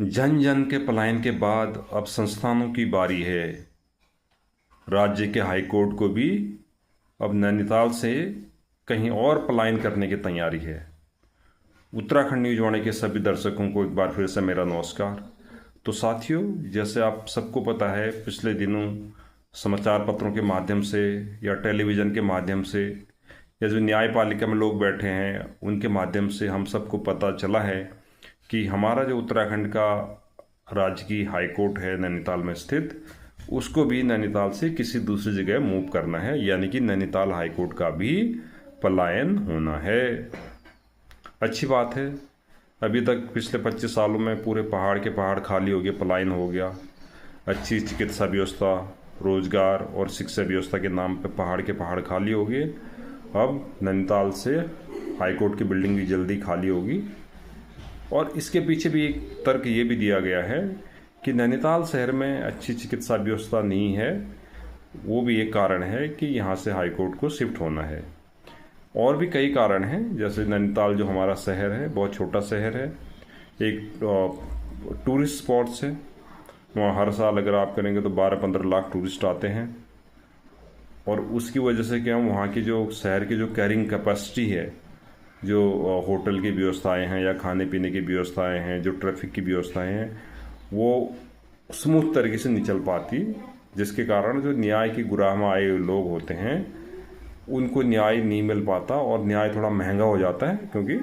जन जन के पलायन के बाद अब संस्थानों की बारी है। राज्य के हाई कोर्ट को भी अब नैनीताल से कहीं और पलायन करने की तैयारी है। उत्तराखंड न्यूज वाणी के सभी दर्शकों को एक बार फिर से मेरा नमस्कार। तो साथियों, जैसे आप सबको पता है, पिछले दिनों समाचार पत्रों के माध्यम से या टेलीविज़न के माध्यम से या जो न्यायपालिका में लोग बैठे हैं उनके माध्यम से हम सबको पता चला है कि हमारा जो उत्तराखंड का राज्य की हाई कोर्ट है नैनीताल में स्थित, उसको भी नैनीताल से किसी दूसरी जगह मूव करना है, यानी कि नैनीताल हाई कोर्ट का भी पलायन होना है। अच्छी बात है। अभी तक पिछले 25 सालों में पूरे पहाड़ के पहाड़ खाली हो गए, पलायन हो गया। अच्छी चिकित्सा व्यवस्था, रोजगार और शिक्षा व्यवस्था के नाम पे पहाड़ के पहाड़ खाली हो गए। अब नैनीताल से हाई कोर्ट की बिल्डिंग भी जल्दी खाली होगी। और इसके पीछे भी एक तर्क ये भी दिया गया है कि नैनीताल शहर में अच्छी चिकित्सा व्यवस्था नहीं है, वो भी एक कारण है कि यहाँ से हाई कोर्ट को शिफ्ट होना है। और भी कई कारण हैं, जैसे नैनीताल जो हमारा शहर है बहुत छोटा शहर है, एक टूरिस्ट स्पॉट्स है। वहाँ हर साल अगर आप करेंगे तो 12-15 लाख टूरिस्ट आते हैं। और उसकी वजह से क्या, वहाँ की जो शहर की जो कैरिंग कैपेसिटी है, जो होटल की व्यवस्थाएं हैं या खाने पीने की व्यवस्थाएं हैं, जो ट्रैफिक की व्यवस्थाएं हैं, वो स्मूथ तरीके से नहीं चल पाती, जिसके कारण जो न्याय की गुराह में आए लोग होते हैं उनको न्याय नहीं मिल पाता और न्याय थोड़ा महंगा हो जाता है, क्योंकि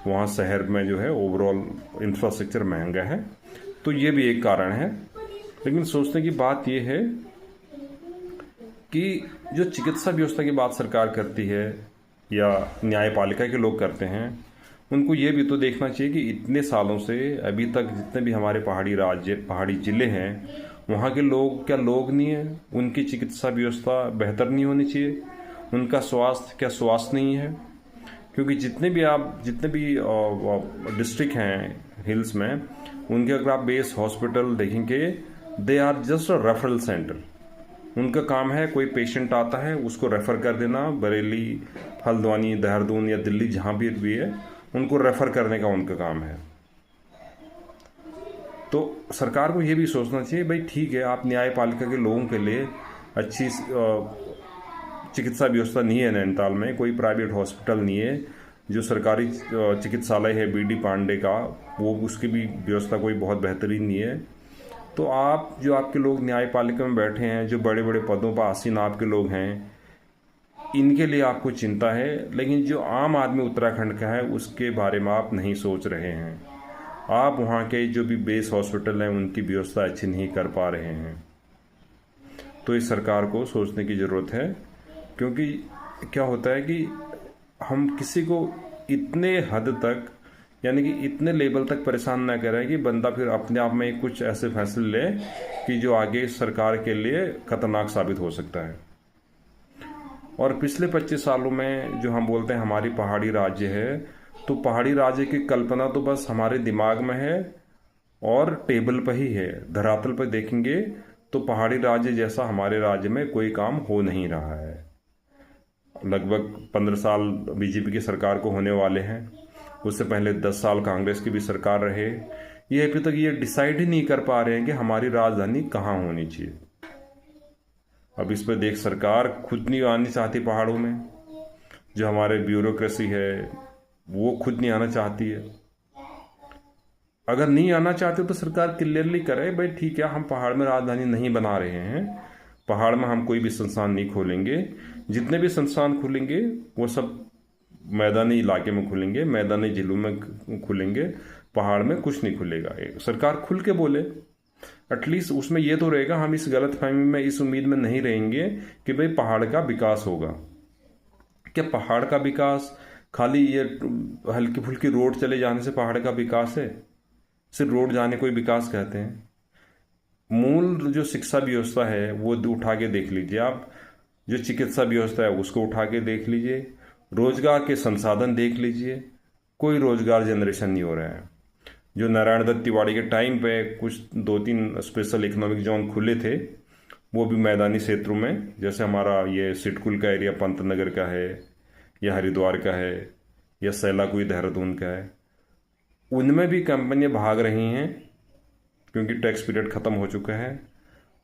वहाँ शहर में जो है ओवरऑल इंफ्रास्ट्रक्चर महंगा है। तो ये भी एक कारण है। लेकिन सोचने की बात यह है कि जो चिकित्सा व्यवस्था की बात सरकार करती है या न्यायपालिका के लोग करते हैं, उनको ये भी तो देखना चाहिए कि इतने सालों से अभी तक जितने भी हमारे पहाड़ी राज्य, पहाड़ी ज़िले हैं, वहाँ के लोग क्या लोग नहीं हैं? उनकी चिकित्सा व्यवस्था बेहतर नहीं होनी चाहिए? उनका स्वास्थ्य क्या स्वास्थ्य नहीं है? क्योंकि जितने भी डिस्ट्रिक्ट हैं हिल्स में, उनके अगर आप बेस हॉस्पिटल देखेंगे, they are just a referral centre. उनका काम है, कोई पेशेंट आता है उसको रेफ़र कर देना, बरेली, हल्द्वानी, देहरादून या दिल्ली, जहाँ भी है, उनको रेफ़र करने का उनका काम है। तो सरकार को ये भी सोचना चाहिए, भाई ठीक है, आप न्यायपालिका के लोगों के लिए अच्छी चिकित्सा व्यवस्था नहीं है नैनीताल में, कोई प्राइवेट हॉस्पिटल नहीं है, जो सरकारी चिकित्सालय है बीडी पांडे का, वो उसकी भी व्यवस्था कोई बहुत बेहतरीन नहीं है। तो आप जो आपके लोग न्यायपालिका में बैठे हैं, जो बड़े बड़े पदों पर आसीन आपके लोग हैं, इनके लिए आपको चिंता है, लेकिन जो आम आदमी उत्तराखंड का है उसके बारे में आप नहीं सोच रहे हैं। आप वहाँ के जो भी बेस हॉस्पिटल हैं उनकी व्यवस्था अच्छी नहीं कर पा रहे हैं। तो इस सरकार को सोचने की ज़रूरत है, क्योंकि क्या होता है कि हम किसी को इतने हद तक, यानी कि इतने लेवल तक परेशान ना करें कि बंदा फिर अपने आप में कुछ ऐसे फैसले ले कि जो आगे सरकार के लिए खतरनाक साबित हो सकता है। और पिछले 25 सालों में जो हम बोलते हैं हमारी पहाड़ी राज्य है, तो पहाड़ी राज्य की कल्पना तो बस हमारे दिमाग में है और टेबल पर ही है। धरातल पर देखेंगे तो पहाड़ी राज्य जैसा हमारे राज्य में कोई काम हो नहीं रहा है। लगभग 15 साल बीजेपी की सरकार को होने वाले हैं, उससे पहले 10 साल कांग्रेस की भी सरकार रहे। ये अभी तक ये डिसाइड ही नहीं कर पा रहे हैं कि हमारी राजधानी कहाँ होनी चाहिए। अब इस पर देख, सरकार खुद नहीं आनी चाहती पहाड़ों में, जो हमारे ब्यूरोक्रेसी है वो खुद नहीं आना चाहती है। अगर नहीं आना चाहते तो सरकार क्लियरली करे, भाई ठीक है, हम पहाड़ में राजधानी नहीं बना रहे हैं, पहाड़ में हम कोई भी संस्थान नहीं खोलेंगे, जितने भी संस्थान खुलेंगे वो सब मैदानी इलाके में खुलेंगे, मैदानी जिलों में खुलेंगे, पहाड़ में कुछ नहीं खुलेगा। सरकार खुल के बोले, एटलीस्ट उसमें ये तो रहेगा, हम इस गलतफहमी में, इस उम्मीद में नहीं रहेंगे कि भाई पहाड़ का विकास होगा। क्या पहाड़ का विकास खाली ये हल्की फुल्की रोड चले जाने से पहाड़ का विकास है? सिर्फ रोड जाने को ही विकास कहते हैं? मूल जो शिक्षा व्यवस्था है वो उठा के देख लीजिए आप, जो चिकित्सा व्यवस्था है उसको उठा के देख लीजिए, रोजगार के संसाधन देख लीजिए, कोई रोजगार जनरेशन नहीं हो रहा है। जो नारायण दत्त तिवारी के टाइम पे कुछ 2-3 स्पेशल इकोनॉमिक जोन खुले थे, वो भी मैदानी क्षेत्रों में, जैसे हमारा ये सिटकुल का एरिया पंतनगर का है, या हरिद्वार का है, या सैलाकुई देहरादून का है, उनमें भी कंपनियां भाग रही हैं क्योंकि टैक्स पीरियड ख़त्म हो चुका है।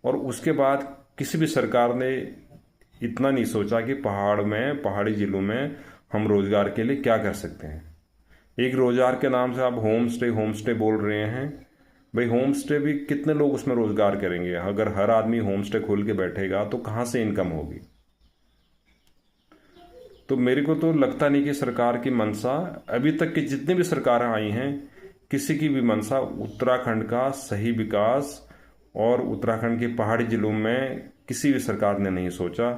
और उसके बाद किसी भी सरकार ने इतना नहीं सोचा कि पहाड़ी ज़िलों में हम रोज़गार के लिए क्या कर सकते हैं। एक रोज़गार के नाम से आप होम स्टे बोल रहे हैं। भाई होम स्टे भी कितने लोग उसमें रोज़गार करेंगे? अगर हर आदमी होम स्टे खोल के बैठेगा तो कहाँ से इनकम होगी? तो मेरे को तो लगता नहीं कि सरकार की मंशा, अभी तक की जितनी भी सरकारें आई हैं, किसी की भी मंशा उत्तराखंड का सही विकास और उत्तराखंड के पहाड़ी ज़िलों में किसी भी सरकार ने नहीं सोचा।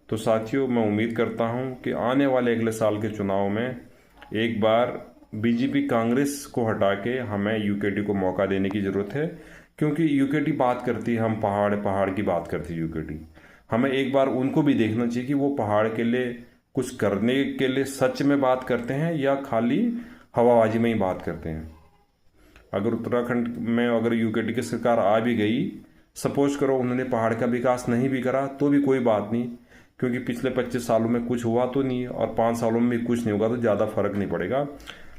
तो साथियों, मैं उम्मीद करता हूं कि आने वाले अगले साल के चुनाव में एक बार बीजेपी कांग्रेस को हटा के हमें यूकेटी को मौका देने की ज़रूरत है, क्योंकि यूकेटी बात करती है, हम पहाड़ की बात करती है यूकेटी। हमें एक बार उनको भी देखना चाहिए कि वो पहाड़ के लिए कुछ करने के लिए सच में बात करते हैं या खाली हवाबाजी में ही बात करते हैं। अगर उत्तराखंड में अगर यूकेटी की सरकार आ भी गई, सपोज करो उन्होंने पहाड़ का विकास नहीं भी करा तो भी कोई बात नहीं, क्योंकि पिछले 25 सालों में कुछ हुआ तो नहीं और 5 सालों में भी कुछ नहीं होगा, तो ज़्यादा फर्क नहीं पड़ेगा।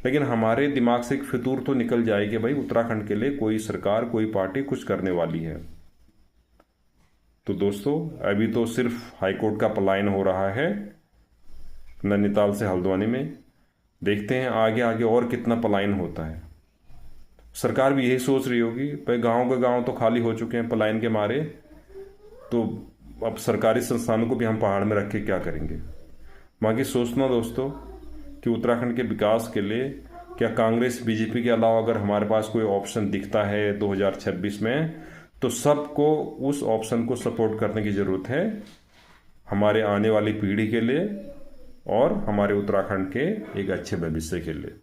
लेकिन हमारे दिमाग से एक फितूर तो निकल जाए कि भाई उत्तराखंड के लिए कोई सरकार, कोई पार्टी कुछ करने वाली है। तो दोस्तों, अभी तो सिर्फ हाईकोर्ट का पलायन हो रहा है नैनीताल से हल्द्वानी में। देखते हैं आगे आगे और कितना पलायन होता है। सरकार भी यही सोच रही होगी, भाई गांव के गांव तो खाली हो चुके हैं पलायन के मारे, तो अब सरकारी संस्थानों को भी हम पहाड़ में रख के क्या करेंगे। बाकी सोचना दोस्तों कि उत्तराखंड के विकास के लिए क्या कांग्रेस बीजेपी के अलावा अगर हमारे पास कोई ऑप्शन दिखता है 2026 में, तो सबको उस ऑप्शन को सपोर्ट करने की ज़रूरत है, हमारे आने वाली पीढ़ी के लिए और हमारे उत्तराखंड के एक अच्छे भविष्य के लिए।